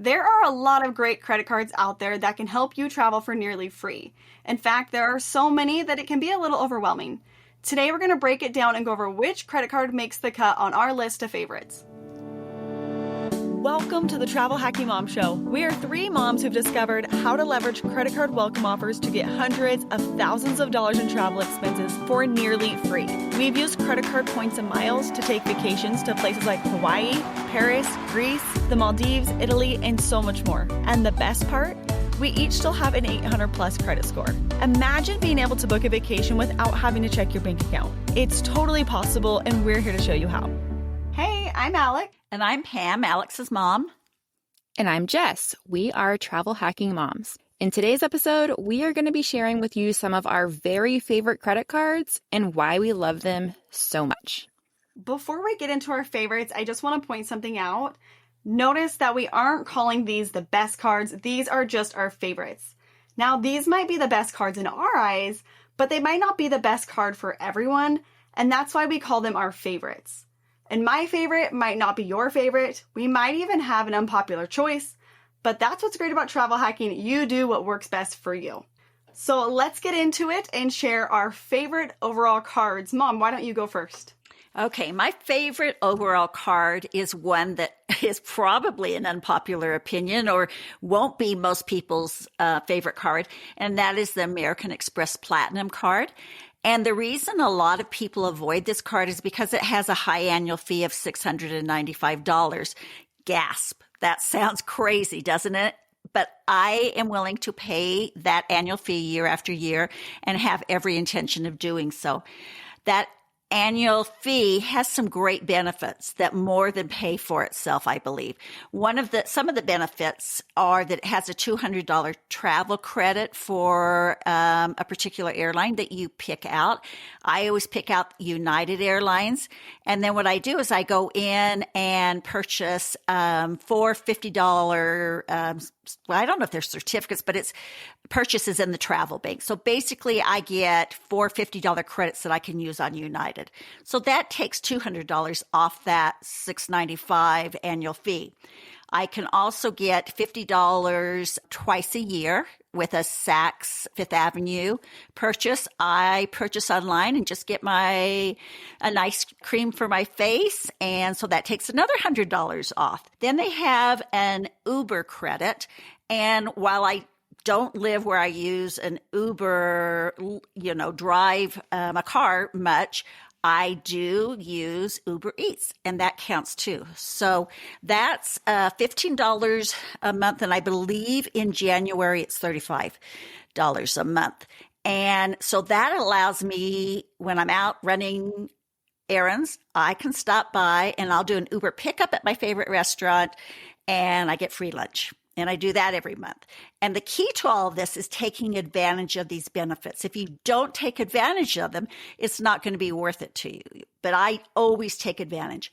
There are a lot of great credit cards out there that can help you travel for nearly free. In fact, there are so many that it can be a little overwhelming. Today we're going to break it down and go over which credit card makes the cut on our list of favorites. Welcome to the Travel Hacking Mom Show. We are three moms who've discovered how to leverage credit card welcome offers to get hundreds of thousands of dollars in travel expenses for nearly free. We've used credit card points and miles to take vacations to places like Hawaii, Paris, Greece, the Maldives, Italy, and so much more. And the best part? We each still have an 800 plus credit score. Imagine being able to book a vacation without having to check your bank account. It's totally possible, and we're here to show you how. Hey, I'm Alec. And I'm Pam, Alex's mom. And I'm Jess. We are Travel Hacking Moms. In today's episode, we are going to be sharing with you some of our very favorite credit cards and why we love them so much. Before we get into our favorites, I just want to point something out. Notice that we aren't calling these the best cards. These are just our favorites. Now, these might be the best cards in our eyes, but they might not be the best card for everyone, and that's why we call them our favorites. And my favorite might not be your favorite. We might even have an unpopular choice, but that's what's great about travel hacking. You do what works best for you. So let's get into it and share our favorite overall cards. Mom, why don't you go first? Okay, my favorite overall card is one that is probably an unpopular opinion or won't be most people's favorite card, and that is the American Express Platinum card. And the reason a lot of people avoid this card is because it has a high annual fee of $695. Gasp. That sounds crazy, doesn't it? But I am willing to pay that annual fee year after year and have every intention of doing so. That annual fee has some great benefits that more than pay for itself, I believe. Some of the benefits are that it has a $200 travel credit for a particular airline that you pick out. I always pick out United Airlines. And then what I do is I go in and purchase four $50, I don't know if they're certificates, but it's purchases in the travel bank. So basically I get four $50 credits that I can use on United. So that takes $200 off that $695 annual fee. I can also get $50 twice a year with a Saks Fifth Avenue purchase. I purchase online and just get a nice cream for my face. And so that takes another $100 off. Then they have an Uber credit. And while I don't live where I use an Uber, drive a car much, I do use Uber Eats, and that counts too. So that's $15 a month, and I believe in January it's $35 a month. And so that allows me, when I'm out running errands, I can stop by and I'll do an Uber pickup at my favorite restaurant, and I get free lunch. And I do that every month. And the key to all of this is taking advantage of these benefits. If you don't take advantage of them, it's not going to be worth it to you. But I always take advantage.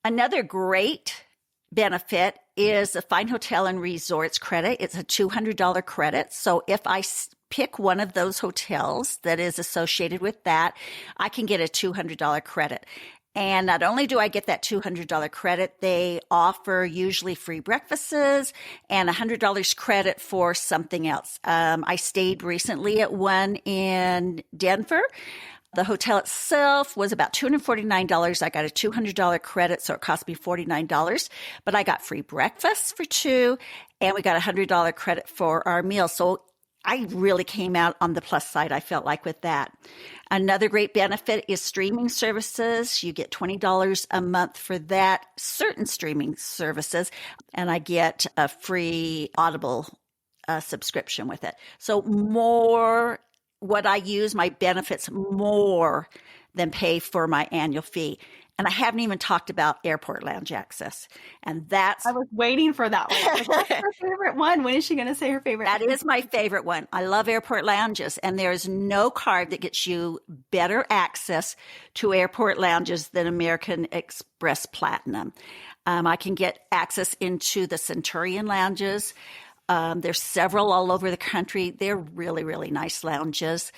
Another great benefit is the Fine Hotel and Resorts credit. It's a $200 credit. So if I pick one of those hotels that is associated with that, I can get a $200 credit. And not only do I get that $200 credit, they offer usually free breakfasts and $100 credit for something else. I stayed recently at one in Denver. The hotel itself was about $249. I got a $200 credit, so it cost me $49. But I got free breakfast for two, and we got a $100 credit for our meal. So I really came out on the plus side, I felt like, with that. Another great benefit is streaming services. You get $20 a month for that, certain streaming services, and I get a free Audible subscription with it. So what I use, my benefits more than pay for my annual fee. And I haven't even talked about airport lounge access. And that's... I was waiting for that one. That's her favorite one. When is she going to say her favorite? That is my favorite one. I love airport lounges. And there's no card that gets you better access to airport lounges than American Express Platinum. I can get access into the Centurion lounges. There's several all over the country. They're really, really nice lounges.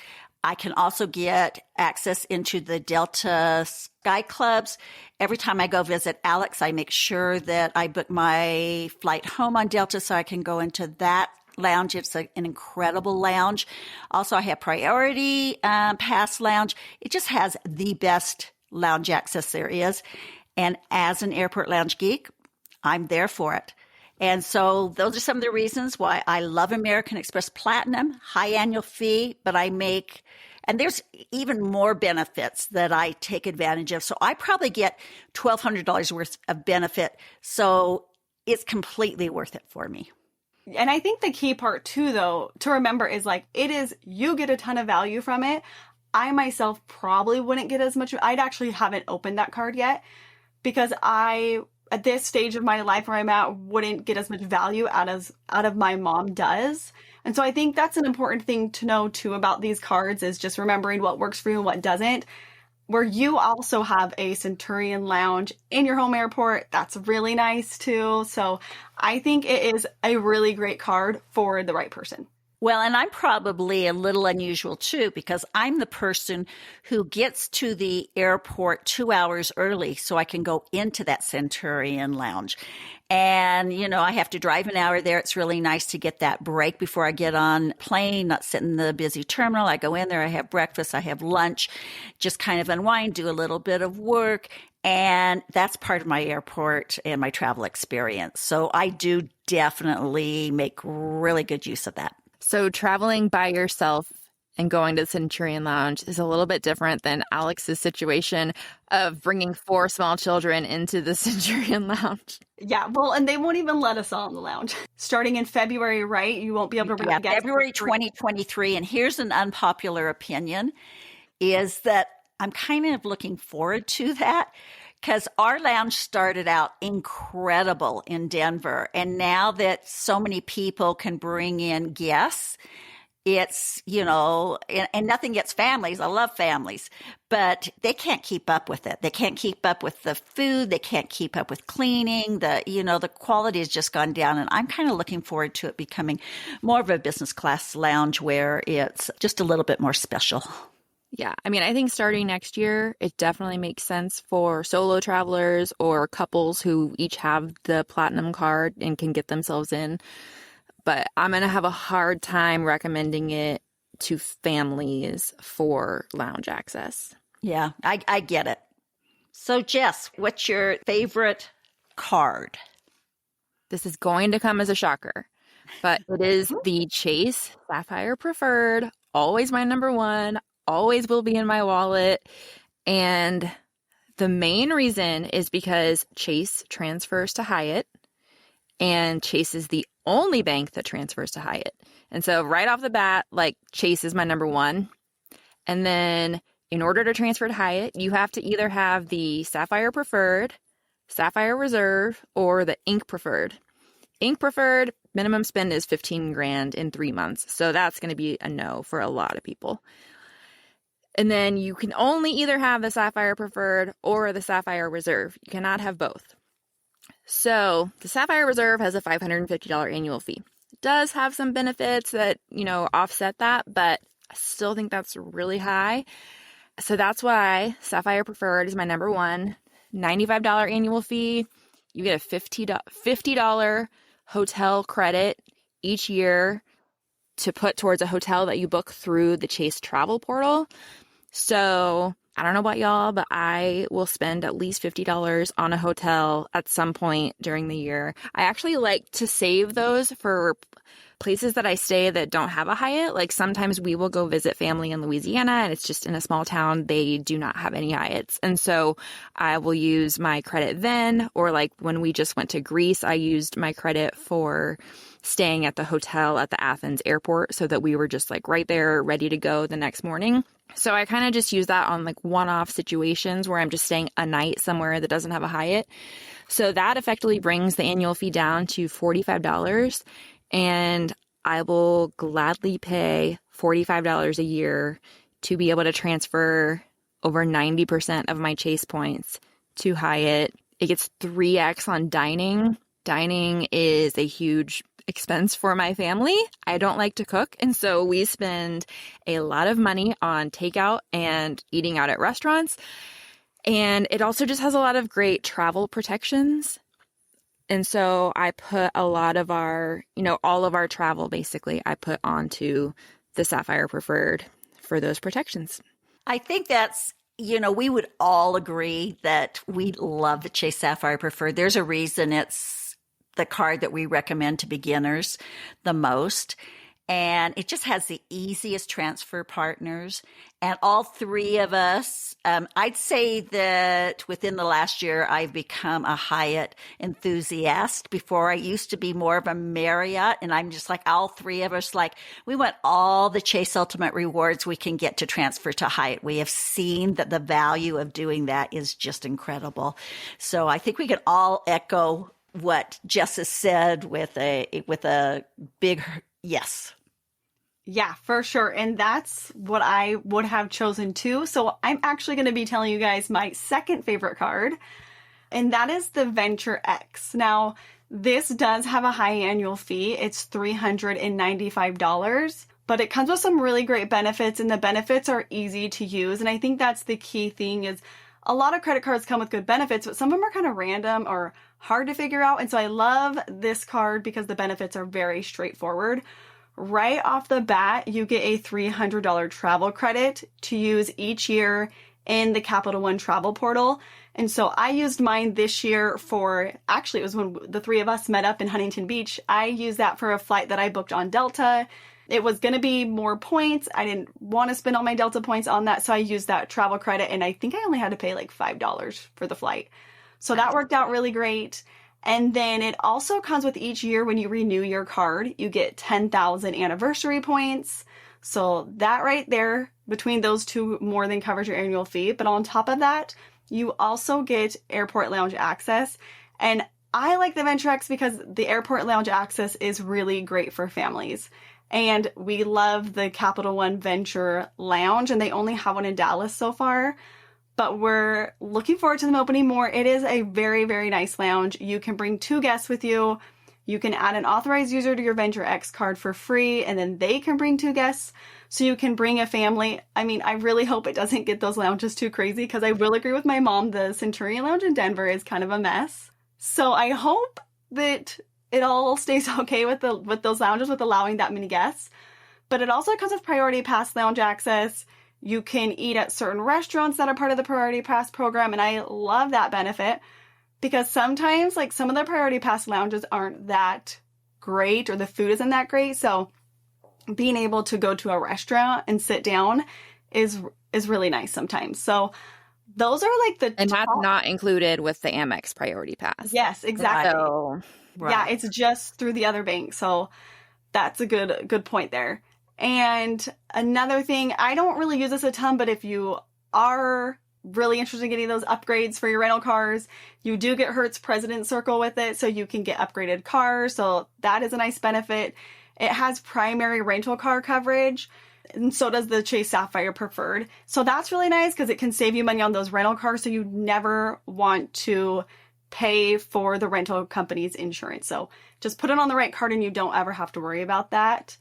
I can also get access into the Delta Sky Clubs. Every time I go visit Alex, I make sure that I book my flight home on Delta so I can go into that lounge. It's an incredible lounge. Also, I have priority pass lounge. It just has the best lounge access there is. And as an airport lounge geek, I'm there for it. And so those are some of the reasons why I love American Express Platinum, high annual fee, but and there's even more benefits that I take advantage of. So I probably get $1,200 worth of benefit. So it's completely worth it for me. And I think the key part too, though, to remember is you get a ton of value from it. I myself probably wouldn't get as much. I'd actually haven't opened that card yet because at this stage of my life where I'm at, wouldn't get as much value out of my mom does. And so I think that's an important thing to know too about these cards is just remembering what works for you and what doesn't. Where you also have a Centurion Lounge in your home airport, that's really nice too. So I think it is a really great card for the right person. Well, and I'm probably a little unusual too, because I'm the person who gets to the airport 2 hours early so I can go into that Centurion Lounge. And, I have to drive an hour there. It's really nice to get that break before I get on plane, not sit in the busy terminal. I go in there, I have breakfast, I have lunch, just kind of unwind, do a little bit of work. And that's part of my airport and my travel experience. So I do definitely make really good use of that. So traveling by yourself and going to the Centurion Lounge is a little bit different than Alex's situation of bringing 4 small children into the Centurion Lounge. Yeah, well, and they won't even let us all in the lounge. Starting in February, right? You won't be able to bring guests. February 2023. And here's an unpopular opinion, is that I'm kind of looking forward to that. Because our lounge started out incredible in Denver. And now that so many people can bring in guests, it's, and nothing gets families. I love families, but they can't keep up with it. They can't keep up with the food. They can't keep up with cleaning. The quality has just gone down. And I'm kind of looking forward to it becoming more of a business class lounge where it's just a little bit more special. Yeah, I think starting next year, it definitely makes sense for solo travelers or couples who each have the platinum card and can get themselves in. But I'm going to have a hard time recommending it to families for lounge access. Yeah, I get it. So Jess, what's your favorite card? This is going to come as a shocker, but it is the Chase Sapphire Preferred, always my number one. Always will be in my wallet. And the main reason is because Chase transfers to Hyatt, and Chase is the only bank that transfers to Hyatt. And so right off the bat, Chase is my number one. And then in order to transfer to Hyatt, you have to either have the Sapphire Preferred, Sapphire Reserve, or the Ink Preferred. Ink Preferred, minimum spend is $15,000 in 3 months. So that's going to be a no for a lot of people. And then you can only either have the Sapphire Preferred or the Sapphire Reserve. You cannot have both. So the Sapphire Reserve has a $550 annual fee. It does have some benefits that, offset that, but I still think that's really high. So that's why Sapphire Preferred is my number one. $95 annual fee. You get a $50 hotel credit each year to put towards a hotel that you book through the Chase travel portal. So I don't know about y'all, but I will spend at least $50 on a hotel at some point during the year. I actually like to save those for places that I stay that don't have a Hyatt. Sometimes we will go visit family in Louisiana and it's just in a small town. They do not have any Hyatts. And so I will use my credit then, or when we just went to Greece, I used my credit for staying at the hotel at the Athens airport so that we were just right there ready to go the next morning. So I kind of just use that on one-off situations where I'm just staying a night somewhere that doesn't have a Hyatt. So that effectively brings the annual fee down to $45. And I will gladly pay $45 a year to be able to transfer over 90% of my Chase points to Hyatt. It gets 3x on dining. Dining is a huge expense for my family. I don't like to cook, and so we spend a lot of money on takeout and eating out at restaurants. And it also just has a lot of great travel protections. And so I put a lot of our, all of our travel basically, I put onto the Sapphire Preferred for those protections. I think that's, we would all agree that we love the Chase Sapphire Preferred. There's a reason it's the card that we recommend to beginners the most. And it just has the easiest transfer partners. And all three of us, I'd say that within the last year, I've become a Hyatt enthusiast. Before I used to be more of a Marriott. And I'm just like, all three of us, like, we want all the Chase Ultimate rewards we can get to transfer to Hyatt. We have seen that the value of doing that is just incredible. So I think we can all echo what Jess has said with a big yes. Yeah, for sure. And that's what I would have chosen too. So I'm actually going to be telling you guys my second favorite card, and that is the Venture X. Now, this does have a high annual fee. It's $395, but it comes with some really great benefits, and the benefits are easy to use. And I think that's the key thing is a lot of credit cards come with good benefits, but some of them are kind of random or hard to figure out. And so I love this card because the benefits are very straightforward. Right off the bat, you get a $300 travel credit to use each year in the Capital One travel portal. And so I used mine this year actually it was when the three of us met up in Huntington Beach. I used that for a flight that I booked on Delta. It was going to be more points. I didn't want to spend all my Delta points on that. So I used that travel credit, and I think I only had to pay like $5 for the flight. So that worked out really great. And then it also comes with each year when you renew your card, you get 10,000 anniversary points. So that right there, between those two, more than covers your annual fee. But on top of that, you also get airport lounge access. And I like the Venture X because the airport lounge access is really great for families. And we love the Capital One Venture Lounge, and they only have one in Dallas so far. But we're looking forward to them opening more. It is a very, very nice lounge. You can bring 2 guests with you. You can add an authorized user to your Venture X card for free, and then they can bring 2 guests. So you can bring a family. I mean, I really hope it doesn't get those lounges too crazy, because I will agree with my mom, the Centurion Lounge in Denver is kind of a mess. So I hope that it all stays okay with those lounges with allowing that many guests. But it also comes with Priority Pass lounge access. You can eat at certain restaurants that are part of the Priority Pass program, and I love that benefit because sometimes, like, some of the Priority Pass lounges aren't that great or the food isn't that great, so being able to go to a restaurant and sit down is really nice sometimes. So those are like the And top. that's not included with the Amex Priority Pass. Yes, exactly. So, yeah, it's just through the other bank, so that's a good point there. And another thing, I don't really use this a ton, but if you are really interested in getting those upgrades for your rental cars, you do get Hertz President Circle with it, so you can get upgraded cars. So that is a nice benefit. It has primary rental car coverage, and so does the Chase Sapphire Preferred. So that's really nice because it can save you money on those rental cars, so you never want to pay for the rental company's insurance. So just put it on the right card and you don't ever have to worry about that.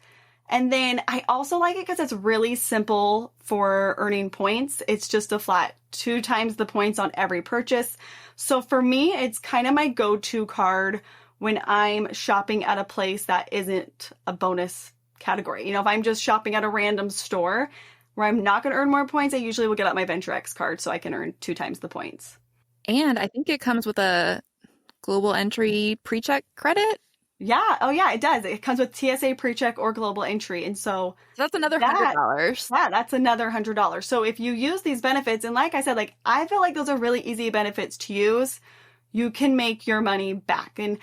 And then I also like it because it's really simple for earning points. It's just a flat 2 times the points on every purchase. So for me, it's kind of my go-to card when I'm shopping at a place that isn't a bonus category. If I'm just shopping at a random store where I'm not going to earn more points, I usually will get out my Venture X card so I can earn 2 times the points. and I think it comes with a global entry pre-check credit. Yeah. Oh, yeah, it does. It comes with TSA PreCheck or Global Entry. And so that's another $100. Yeah, that's another $100. So if you use these benefits, and like I said, like, I feel like those are really easy benefits to use, you can make your money back. And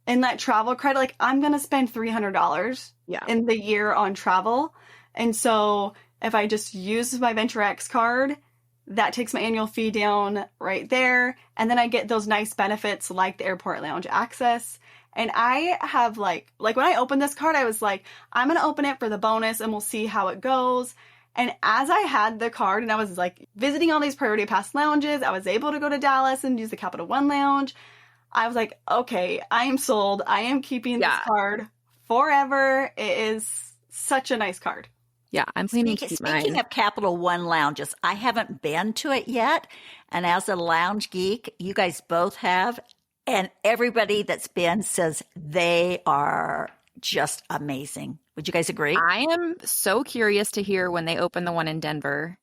in that travel credit, like, I'm going to spend $300 in the year on travel. And so if I just use my Venture X card, that takes my annual fee down right there. And then I get those nice benefits like the airport lounge access. And I have like when I opened this card, I was like, I'm going to open it for the bonus and we'll see how it goes. And as I had the card and I was like visiting all these Priority Pass lounges, I was able to go to Dallas and use the Capital One lounge. I was like, okay, I am sold. I am keeping this card forever. It is such a nice card. Yeah, I'm planning to keep Speaking mine. of Capital One lounges, I haven't been to it yet. And as a lounge geek, you guys both have. And everybody that's been says they are just amazing. Would you guys agree? I am so curious to hear when they open the one in Denver.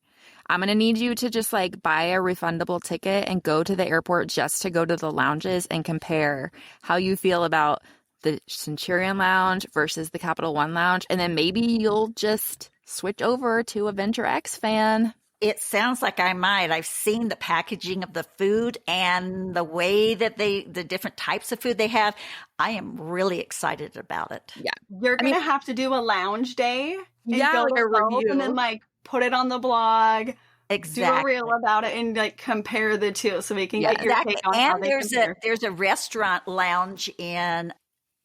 I'm going to need you to just like buy a refundable ticket and go to the airport just to go to the lounges and compare how you feel about the Centurion Lounge versus the Capital One Lounge. And then maybe you'll just switch over to a Venture X fan. It sounds like I might. I've seen the packaging of the food and the way that the different types of food they have. I am really excited about it. Yeah. You're going to have to do a lounge day. And Yeah, go like to a both review. and then like put it on the blog. Exactly. Do a reel about it and like compare the two so we can get your Exactly. take on how And they compare. there's a restaurant lounge in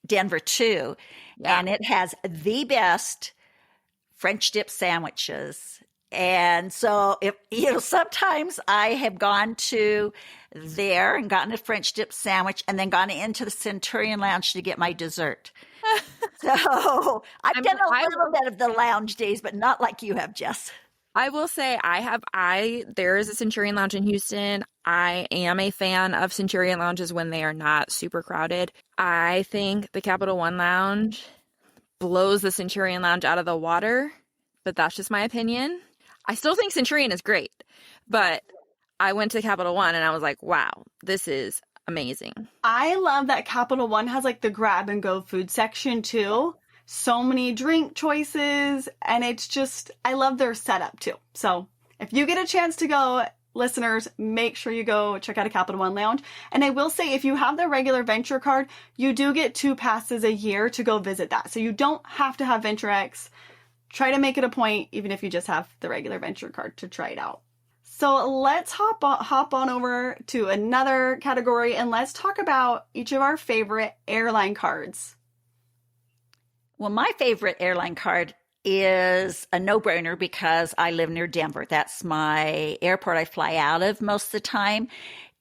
Denver too. Yeah. And it has the best French dip sandwiches. And so if sometimes I have gone to there and gotten a French dip sandwich and then gone into the Centurion Lounge to get my dessert. So I've done a little bit of the lounge days, but not like you have, Jess. I will say there is a Centurion Lounge in Houston. I am a fan of Centurion Lounges when they are not super crowded. I think the Capital One Lounge blows the Centurion Lounge out of the water, but that's just my opinion. I still think Centurion is great, but I went to Capital One and I was like, wow, this is amazing. I love that Capital One has like the grab and go food section too. So many drink choices, and it's just, I love their setup too. So if you get a chance to go, listeners, make sure you go check out a Capital One Lounge. And I will say, if you have the regular Venture card, you do get 2 passes a year to go visit that. So you don't have to have Venture X. Try to make it a point, even if you just have the regular Venture card, to try it out. So let's hop on over to another category and let's talk about each of our favorite airline cards. Well, my favorite airline card is a no-brainer because I live near Denver. That's my airport I fly out of most of the time.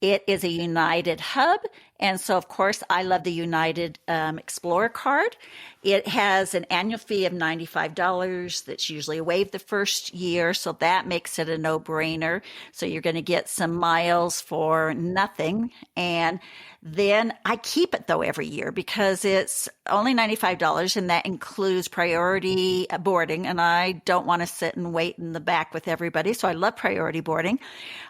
It is a United hub. And so, of course, I love the United Explorer card. It has an annual fee of $95 that's usually waived the first year. So that makes it a no-brainer. So you're going to get some miles for nothing. And then I keep it, though, every year because it's only $95 and that includes priority boarding. And I don't want to sit and wait in the back with everybody. So I love priority boarding.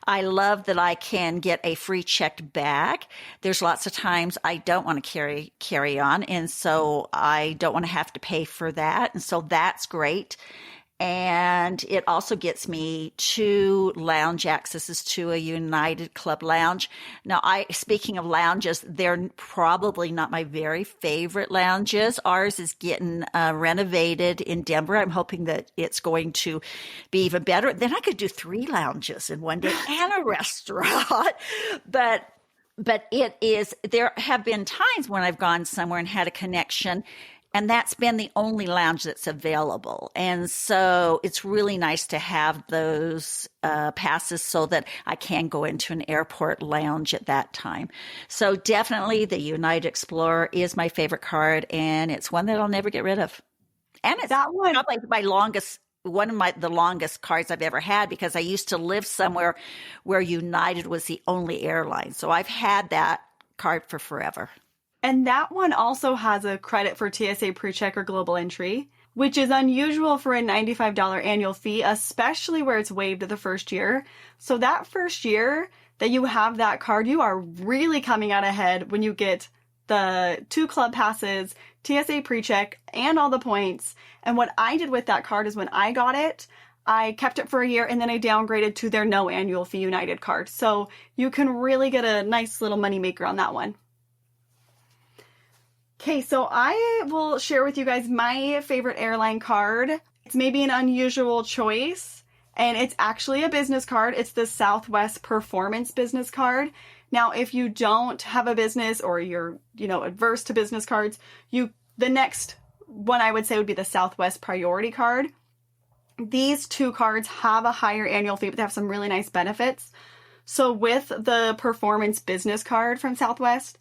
I love that I can get a free checked bag. There's lots of times I don't want to carry on. And so I don't want to have to pay for that. And so that's great. And it also gets me 2 lounge accesses to a United Club lounge. Now, speaking of lounges, they're probably not my very favorite lounges. Ours is getting renovated in Denver. I'm hoping that it's going to be even better. Then I could do 3 lounges in one day and a restaurant. But it is, there have been times when I've gone somewhere and had a connection, and that's been the only lounge that's available. And so it's really nice to have those passes so that I can go into an airport lounge at that time. So definitely the United Explorer is my favorite card, and it's one that I'll never get rid of. And it's probably one of the longest cards I've ever had because I used to live somewhere where United was the only airline. So I've had that card for forever. And that one also has a credit for TSA PreCheck or Global Entry, which is unusual for a $95 annual fee, especially where it's waived the first year. So that first year that you have that card, you are really coming out ahead when you get the 2 club passes, TSA PreCheck, and all the points. And what I did with that card is when I got it, I kept it for a year and then I downgraded to their no annual fee United card. So you can really get a nice little moneymaker on that one. Okay, so I will share with you guys my favorite airline card. It's maybe an unusual choice, and it's actually a business card. It's the Southwest Performance Business Card. Now, if you don't have a business or you're, adverse to business cards, the next one I would say would be the Southwest Priority Card. These 2 cards have a higher annual fee, but they have some really nice benefits. So with the Performance Business Card from Southwest,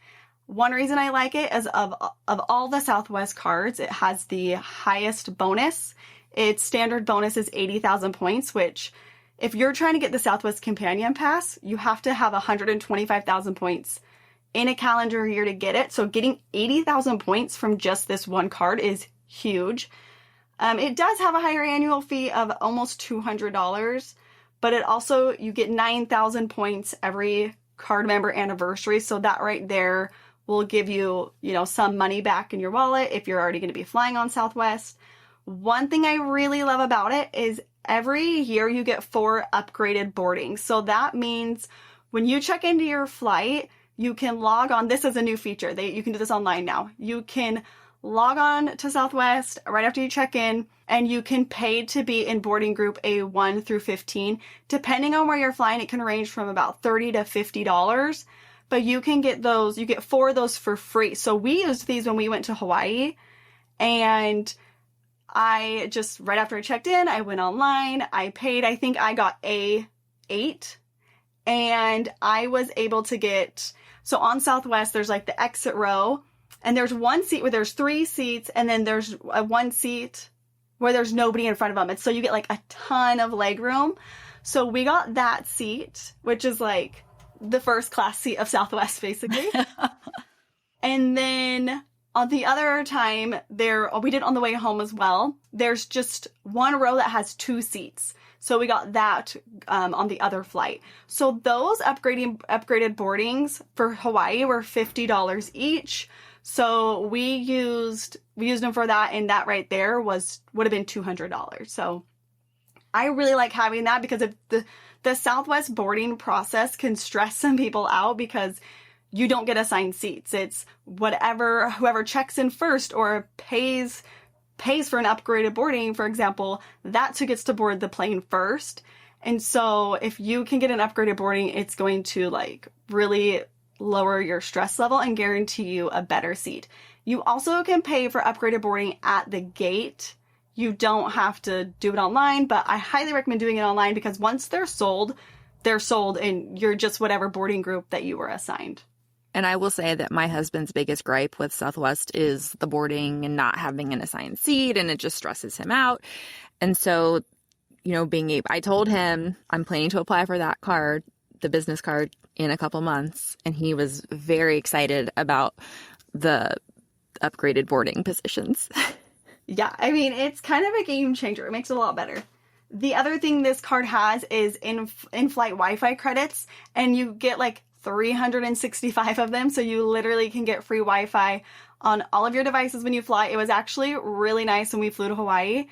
One reason I like it is of all the Southwest cards, it has the highest bonus. Its standard bonus is 80,000 points, which if you're trying to get the Southwest Companion Pass, you have to have 125,000 points in a calendar year to get it. So getting 80,000 points from just this one card is huge. It does have a higher annual fee of almost $200, but it also, you get 9,000 points every card member anniversary. So that right there will give you, some money back in your wallet if you're already going to be flying on Southwest. One thing I really love about it is every year you get 4 upgraded boardings. So that means when you check into your flight, you can log on. This is a new feature. You can do this online now. You can log on to Southwest right after you check in, and you can pay to be in boarding group A1 through 15. Depending on where you're flying, it can range from about $30 to $50. But you can get those, you get 4 of those for free. So we used these when we went to Hawaii, and I just, right after I checked in, I went online, I paid, I think I got A8, and I was able to get, so on Southwest, there's like the exit row, and there's one seat where there's 3 seats, and then there's one seat where there's nobody in front of them. And so you get like a ton of leg room. So we got that seat, which is like the first class seat of Southwest, basically. And then on the other time, we did on the way home as well. There's just one row that has 2 seats. So we got that on the other flight. So those upgraded boardings for Hawaii were $50 each. So we used them for that, and that right there would have been $200. So I really like having that, because if the Southwest boarding process can stress some people out because you don't get assigned seats. It's whoever checks in first or pays for an upgraded boarding, for example, that's who gets to board the plane first. And so if you can get an upgraded boarding, it's going to really lower your stress level and guarantee you a better seat. You also can pay for upgraded boarding at the gate. You don't have to do it online, but I highly recommend doing it online, because once they're sold, and you're just whatever boarding group that you were assigned. And I will say that my husband's biggest gripe with Southwest is the boarding and not having an assigned seat, and it just stresses him out. And so, I told him I'm planning to apply for that card, the business card, in a couple months, and he was very excited about the upgraded boarding positions. Yeah, it's kind of a game changer. It makes it a lot better. The other thing this card has is in-flight Wi-Fi credits, and you get 365 of them, so you literally can get free Wi-Fi on all of your devices when you fly. It was actually really nice when we flew to Hawaii.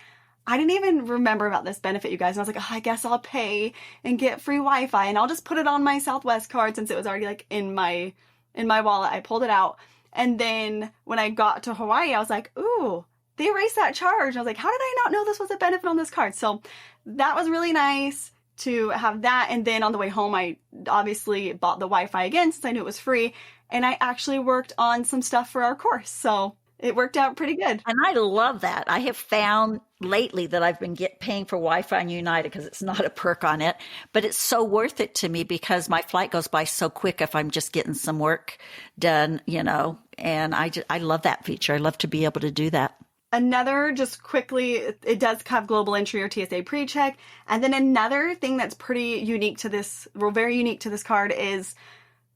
I didn't even remember about this benefit, you guys, and I was like, I guess I'll pay and get free Wi-Fi, and I'll just put it on my Southwest card since it was already in my wallet. I pulled it out, and then when I got to Hawaii, I was like, ooh, they erased that charge. I was like, how did I not know this was a benefit on this card? So that was really nice to have that. And then on the way home, I obviously bought the Wi-Fi again since I knew it was free. And I actually worked on some stuff for our course. So it worked out pretty good. And I love that. I have found lately that I've been paying for Wi-Fi on United because it's not a perk on it, but it's so worth it to me because my flight goes by so quick if I'm just getting some work done, and I love that feature. I love to be able to do that. Another, just quickly, it does have global entry or TSA pre-check. And then another thing that's pretty unique to this, very unique to this card is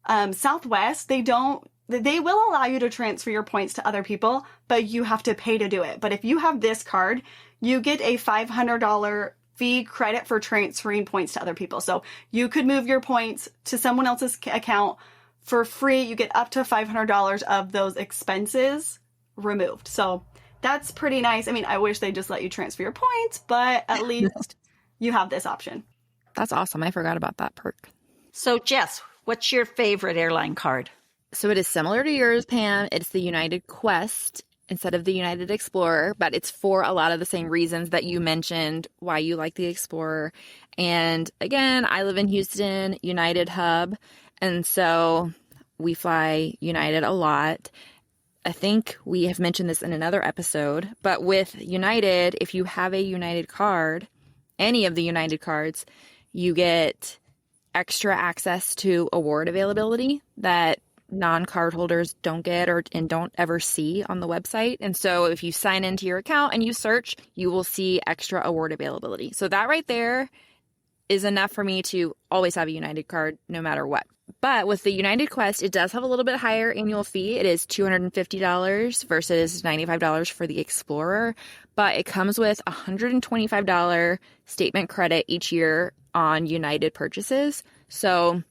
Southwest. They will allow you to transfer your points to other people, but you have to pay to do it. But if you have this card, you get a $500 fee credit for transferring points to other people. So you could move your points to someone else's account for free. You get up to $500 of those expenses removed. So that's pretty nice. I wish they just let you transfer your points, but at least you have this option. That's awesome. I forgot about that perk. So Jess, what's your favorite airline card? So it is similar to yours, Pam. It's the United Quest instead of the United Explorer, but it's for a lot of the same reasons that you mentioned why you like the Explorer. And again, I live in Houston, United hub, and so we fly United a lot. I think we have mentioned this in another episode, but with United, if you have a United card, any of the United cards, you get extra access to award availability that non-card holders don't get and don't ever see on the website. And so if you sign into your account and you search, you will see extra award availability. So that right there is enough for me to always have a United card no matter what. But with the United Quest, it does have a little bit higher annual fee. It is $250 versus $95 for the Explorer, but it comes with a $125 statement credit each year on United purchases. So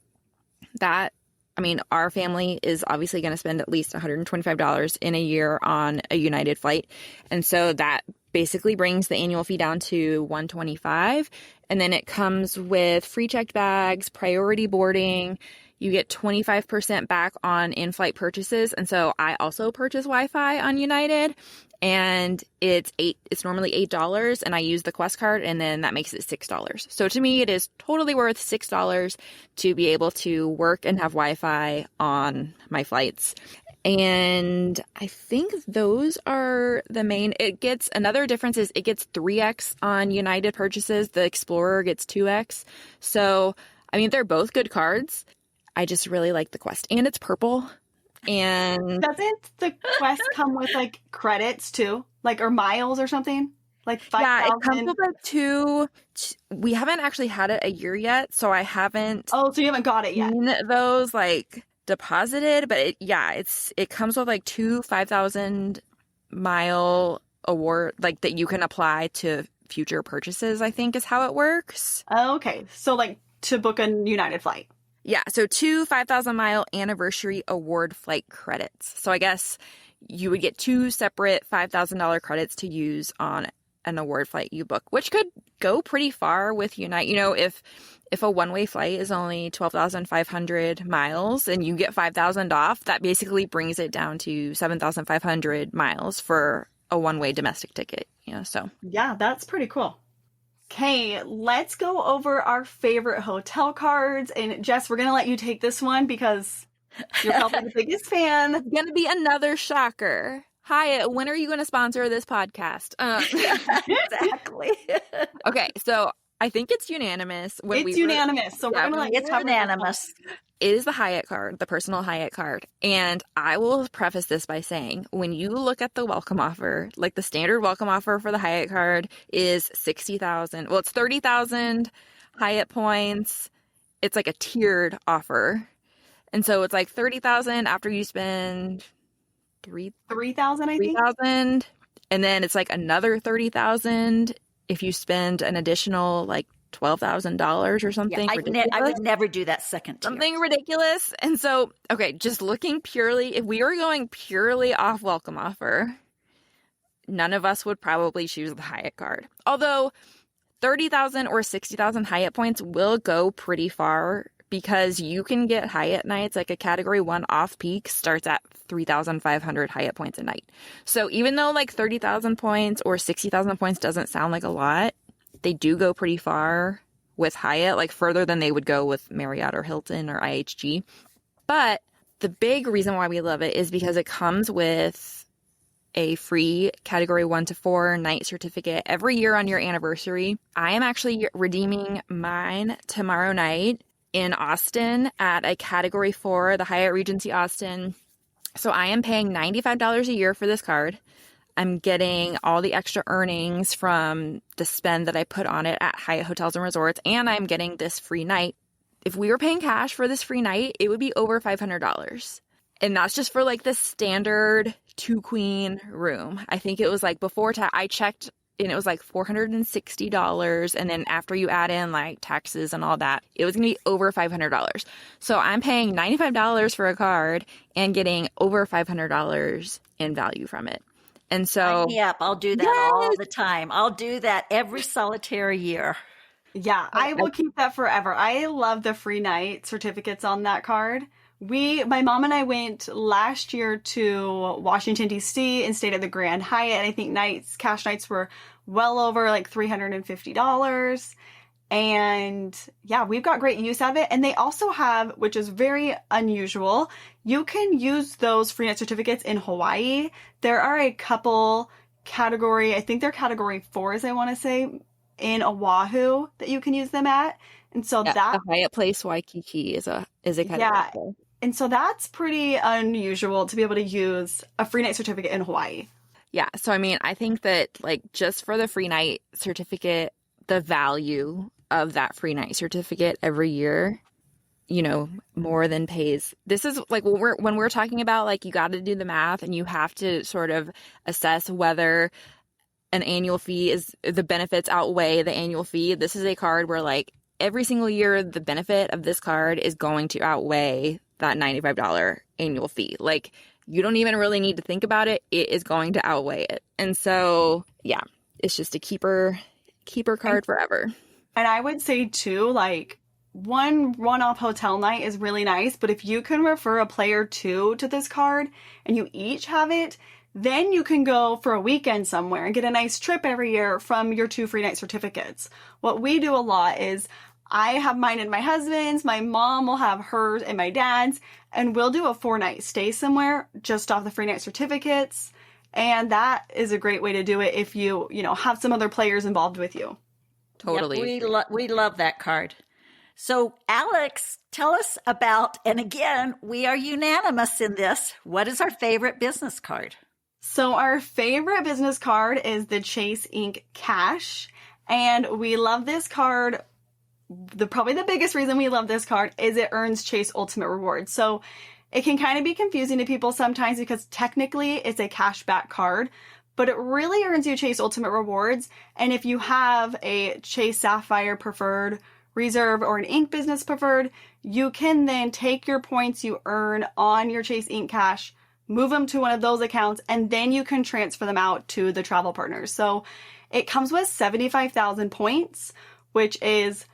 that, I mean, our family is obviously going to spend at least $125 in a year on a United flight. And so that basically brings the annual fee down to $125. And then it comes with free checked bags, priority boarding. You get 25% back on in-flight purchases. And so I also purchase Wi-Fi on United, and it's normally $8, and I use the Quest card, and then that makes it $6. So to me, it is totally worth $6 to be able to work and have Wi-Fi on my flights. And I think those are the main. Another difference is it gets 3x on United purchases. The Explorer gets 2x. So, I mean, they're both good cards. I just really like the Quest, and it's purple. And doesn't the Quest come with like credits too, like or miles or something? Like 5,000? Yeah, it comes with like two. We haven't actually had it a year yet, so I haven't. Oh, so you haven't got it yet? Seen those like deposited, but it comes with like two 5,000 mile award, like that you can apply to future purchases. I think is how it works. Oh, okay, so like to book a United flight. Yeah, so two 5,000 mile anniversary award flight credits. So I guess you would get two separate $5,000 credits to use on an award flight you book, which could go pretty far with Unite. You know, if a one-way flight is only 12,500 miles and you get 5,000 off, that basically brings it down to 7,500 miles for a one-way domestic ticket. You know, so yeah, that's pretty cool. Okay, let's go over our favorite hotel cards. And Jess, we're going to let you take this one because you're probably the biggest fan. It's going to be another shocker. Hyatt, when are you going to sponsor this podcast? Exactly. Okay, so I think it's unanimous. It's unanimous. So we're going to it's unanimous. It is the Hyatt card, the personal Hyatt card. And I will preface this by saying, when you look at the welcome offer, like the standard welcome offer for the Hyatt card is 60,000. Well, it's 30,000 Hyatt points. It's like a tiered offer. And so it's like 30,000 after you spend 3,000, I think. 3,000. And then it's like another 30,000 if you spend an additional like $12,000 or something. Yeah, I would never do that second tier. Something ridiculous. And so, okay, just looking purely, if we were going purely off welcome offer, none of us would probably choose the Hyatt card. Although 30,000 or 60,000 Hyatt points will go pretty far because you can get Hyatt nights, like a category 1 off peak starts at 3,500 Hyatt points a night. So even though like 30,000 points or 60,000 points doesn't sound like a lot, they do go pretty far with Hyatt, like further than they would go with Marriott or Hilton or IHG. But the big reason why we love it is because it comes with a free category 1 to 4 night certificate every year on your anniversary. I am actually redeeming mine tomorrow night in Austin at a category 4, the Hyatt Regency Austin. So I am paying $95 a year for this card. I'm getting all the extra earnings from the spend that I put on it at Hyatt Hotels and Resorts, and I'm getting this free night. If we were paying cash for this free night, it would be over $500. And that's just for like the standard 2-queen room. I think it was like before I checked, and it was like $460. And then after you add in like taxes and all that, it was going to be over $500. So I'm paying $95 for a card and getting over $500 in value from it. And so, yep, I'll do that all the time. I'll do that every solitary year. Yeah, I will keep that forever. I love the free night certificates on that card. My mom and I went last year to Washington, D.C. and stayed at the Grand Hyatt. And I think cash nights were well over like $350. And yeah, we've got great use out of it. And they also have, which is very unusual, you can use those free night certificates in Hawaii. There are a couple I think they're category 4s, I want to say, in Oahu that you can use them at. And so the Hyatt Place Waikiki is a category 4. And so that's pretty unusual to be able to use a free night certificate in Hawaii. Yeah. So, I mean, I think that like just for the free night certificate, the value of that free night certificate every year, you know, more than pays. This is like when we're talking about like you got to do the math and you have to sort of assess whether an annual fee is the benefits outweigh the annual fee. This is a card where like every single year the benefit of this card is going to outweigh that $95 annual fee. Like you don't even really need to think about it. It is going to outweigh it. And so, yeah, it's just a keeper card forever. And I would say too, like one-off hotel night is really nice, but if you can refer a player two to this card and you each have it, then you can go for a weekend somewhere and get a nice trip every year from your 2 free night certificates. What we do a lot is I have mine and my husband's, my mom will have hers and my dad's, and we'll do a 4-night stay somewhere just off the free night certificates. And that is a great way to do it if you have some other players involved with you. Totally. Yep, we love that card. So Alex, tell us about, and again, we are unanimous in this. What is our favorite business card? So our favorite business card is the Chase Ink Cash. And we love this card. Probably the biggest reason we love this card is it earns Chase Ultimate Rewards. So it can kind of be confusing to people sometimes because technically it's a cashback card, but it really earns you Chase Ultimate Rewards. And if you have a Chase Sapphire Preferred Reserve or an Ink Business Preferred, you can then take your points you earn on your Chase Ink Cash, move them to one of those accounts, and then you can transfer them out to the travel partners. So it comes with 75,000 points, which is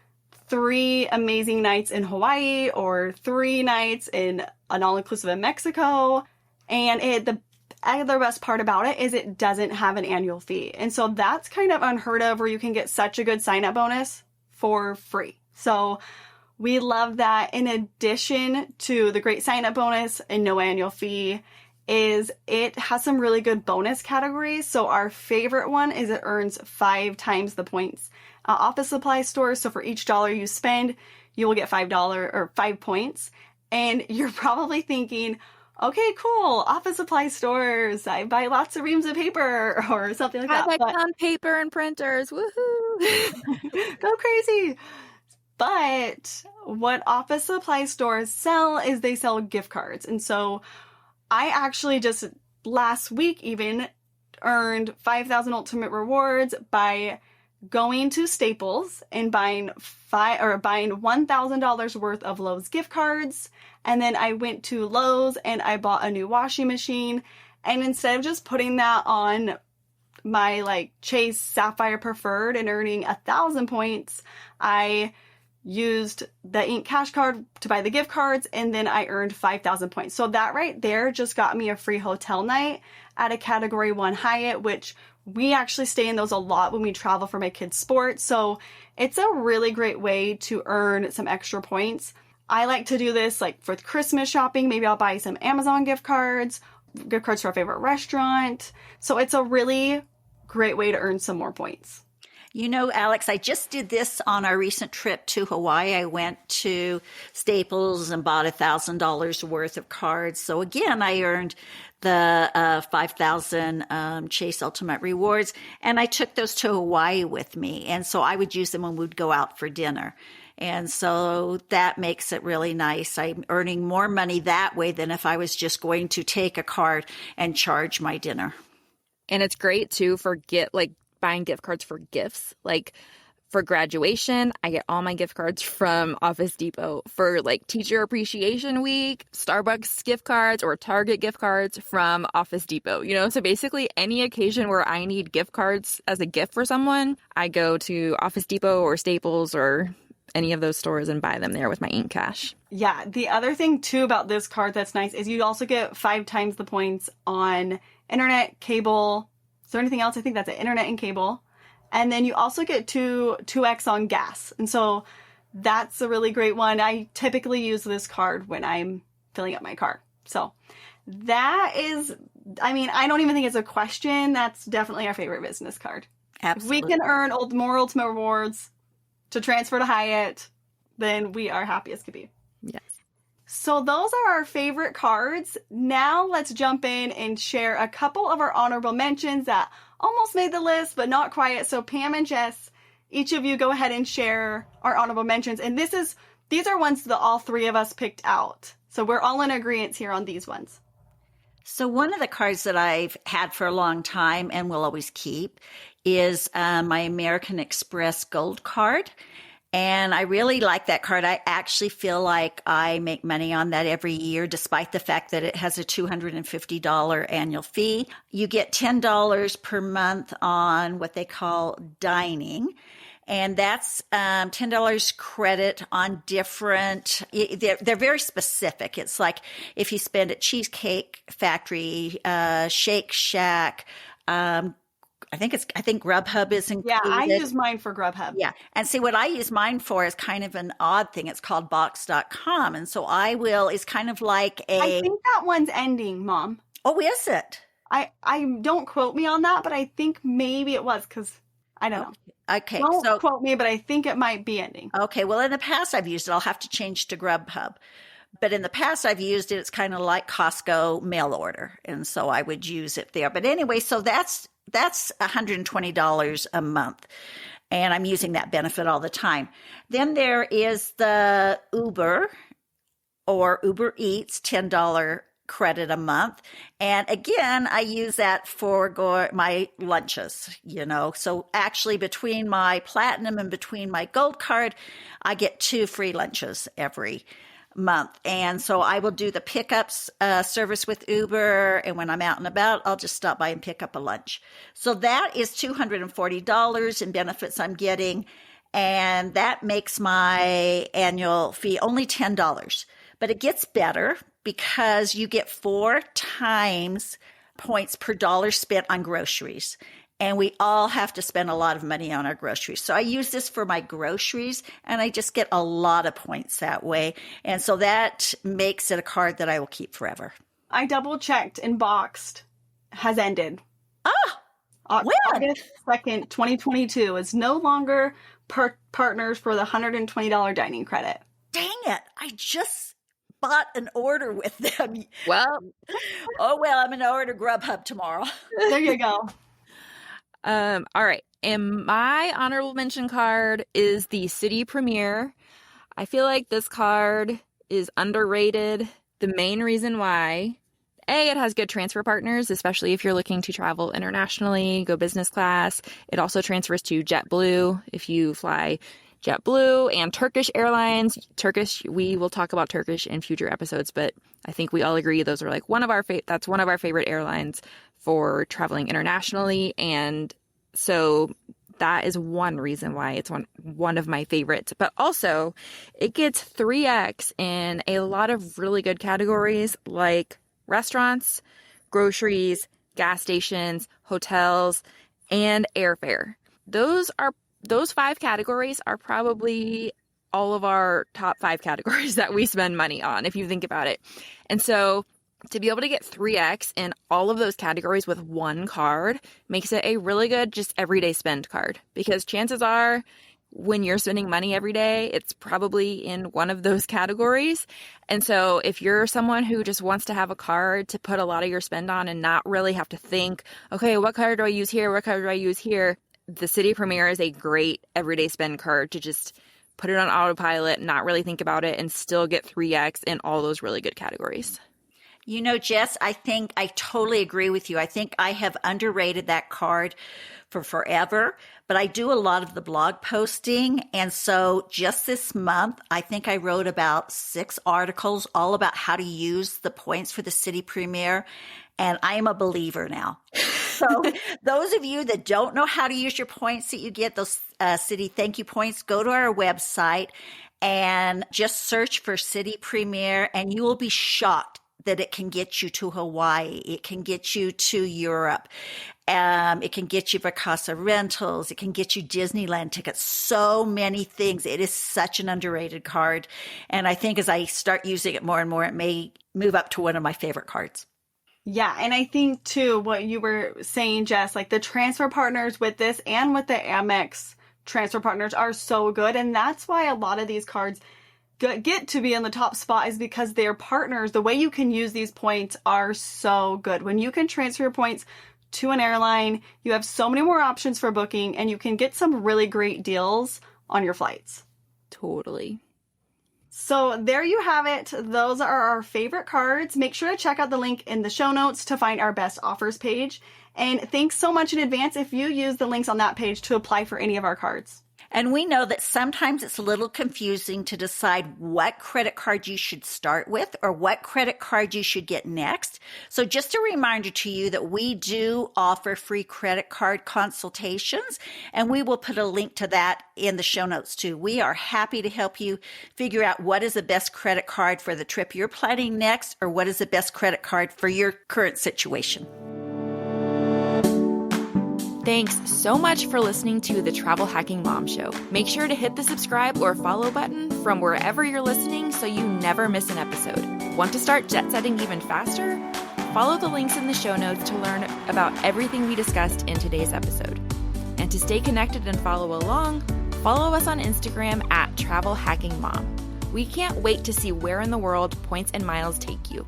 3 amazing nights in Hawaii or 3 nights in an all-inclusive in Mexico. And the other best part about it is it doesn't have an annual fee. And so that's kind of unheard of where you can get such a good sign-up bonus for free. So we love that. In addition to the great sign-up bonus and no annual fee, is it has some really good bonus categories. So our favorite one is it earns 5 times the points. Office supply stores, so for each dollar you spend, you will get $5 or 5 points. And you're probably thinking, okay, cool, office supply stores, I buy lots of reams of paper or something like that. I like on paper and printers, woohoo! Go crazy. But what office supply stores sell is they sell gift cards. And so I actually just last week even earned 5,000 Ultimate Rewards by going to Staples and buying $1,000 worth of Lowe's gift cards. And then I went to Lowe's and I bought a new washing machine. And instead of just putting that on my like Chase Sapphire Preferred and earning 1,000 points, I used the Ink Cash card to buy the gift cards, and then I earned 5,000 points. So that right there just got me a free hotel night at a Category 1 Hyatt, which we actually stay in those a lot when we travel for my kids' sports. So it's a really great way to earn some extra points. I like to do this like for Christmas shopping. Maybe I'll buy some Amazon gift cards to our favorite restaurant. So it's a really great way to earn some more points. You know, Alex, I just did this on our recent trip to Hawaii. I went to Staples and bought $1,000 worth of cards. So again, I earned the 5,000 Chase Ultimate Rewards, and I took those to Hawaii with me. And so I would use them when we'd go out for dinner. And so that makes it really nice. I'm earning more money that way than if I was just going to take a card and charge my dinner. And it's great too for buying gift cards for gifts. Like for graduation, I get all my gift cards from Office Depot. For like Teacher Appreciation Week, Starbucks gift cards or Target gift cards from Office Depot. So basically any occasion where I need gift cards as a gift for someone, I go to Office Depot or Staples or any of those stores and buy them there with my Ink Cash. Yeah, the other thing too about this card that's nice is you also get 5 times the points on internet, cable. Is there anything else? I think that's it, internet and cable. And then you also get 2x on gas. And so that's a really great one. I typically use this card when I'm filling up my car. So that is, I don't even think it's a question. That's definitely our favorite business card. Absolutely. If we can earn more Ultimate Rewards to transfer to Hyatt, then we are happy as could be. Yes. So those are our favorite cards. Now let's jump in and share a couple of our honorable mentions that almost made the list, but not quite. So Pam and Jess, each of you go ahead and share our honorable mentions. And these are ones that all three of us picked out. So we're all in agreement here on these ones. So one of the cards that I've had for a long time and will always keep is my American Express Gold card. And I really like that card. I actually feel like I make money on that every year, despite the fact that it has a $250 annual fee. You get $10 per month on what they call dining. And that's $10 credit on different, they're very specific. It's like if you spend at Cheesecake Factory, Shake Shack, I think Grubhub is included. Yeah, I use mine for Grubhub. Yeah. And see, what I use mine for is kind of an odd thing. It's called Box.com. And so it's kind of like I think that one's ending, Mom. Oh, is it? I don't quote me on that, but I think maybe it was because I don't know. Okay. Don't quote me, but I think it might be ending. Okay. Well, in the past I've used it. I'll have to change to Grubhub. But in the past I've used it. It's kind of like Costco mail order. And so I would use it there. But anyway, so that's $120 a month. And I'm using that benefit all the time. Then there is the Uber or Uber Eats $10 credit a month. And again, I use that for my lunches, So actually between my platinum and between my gold card, I get 2 free lunches every month. And so I will do the pickups service with Uber. And when I'm out and about, I'll just stop by and pick up a lunch. So that is $240 in benefits I'm getting. And that makes my annual fee only $10. But it gets better because you get 4 times points per dollar spent on groceries. And we all have to spend a lot of money on our groceries. So I use this for my groceries and I just get a lot of points that way. And so that makes it a card that I will keep forever. I double checked and Boxed has ended. When? August 2nd, 2022 is no longer partners for the $120 dining credit. Dang it. I just bought an order with them. Well, I'm going to order Grubhub tomorrow. There you go. All right. And my honorable mention card is the City Premier. I feel like this card is underrated. The main reason why, it has good transfer partners, especially if you're looking to travel internationally, go business class. It also transfers to JetBlue if you fly JetBlue and Turkish Airlines. We will talk about Turkish in future episodes, but I think we all agree those are like that's one of our favorite airlines for traveling internationally. And so that is one reason why it's one of my favorites. But also it gets 3x in a lot of really good categories like restaurants, groceries, gas stations, hotels, and airfare. Those 5 categories are probably all of our top 5 categories that we spend money on, if you think about it. And so to be able to get 3x in all of those categories with one card makes it a really good just everyday spend card, because chances are when you're spending money every day, it's probably in one of those categories. And so if you're someone who just wants to have a card to put a lot of your spend on and not really have to think, okay, what card do I use here? What card do I use here? The City Premier is a great everyday spend card to just put it on autopilot, not really think about it, and still get 3x in all those really good categories. Jess, I think I totally agree with you. I think I have underrated that card for forever, but I do a lot of the blog posting. And so just this month, I think I wrote about 6 articles all about how to use the points for the City Premier. And I am a believer now. So those of you that don't know how to use your points that you get, those City Thank You points, go to our website and just search for City Premier, and you will be shocked that it can get you to Hawaii. It can get you to Europe. It can get you Vacasa rentals. It can get you Disneyland tickets. So many things. It is such an underrated card. And I think as I start using it more and more, it may move up to one of my favorite cards. Yeah, and I think too, what you were saying, Jess, like the transfer partners with this and with the Amex transfer partners are so good. And that's why a lot of these cards get to be in the top spot is because their partners, the way you can use these points are so good. When you can transfer your points to an airline, you have so many more options for booking, and you can get some really great deals on your flights. Totally. So there you have it. Those are our favorite cards. Make sure to check out the link in the show notes to find our best offers page. And thanks so much in advance if you use the links on that page to apply for any of our cards. And we know that sometimes it's a little confusing to decide what credit card you should start with or what credit card you should get next. So just a reminder to you that we do offer free credit card consultations, and we will put a link to that in the show notes too. We are happy to help you figure out what is the best credit card for the trip you're planning next, or what is the best credit card for your current situation. Thanks so much for listening to the Travel Hacking Mom Show. Make sure to hit the subscribe or follow button from wherever you're listening so you never miss an episode. Want to start jet setting even faster? Follow the links in the show notes to learn about everything we discussed in today's episode. And to stay connected and follow along, follow us on Instagram at Travel Hacking Mom. We can't wait to see where in the world points and miles take you.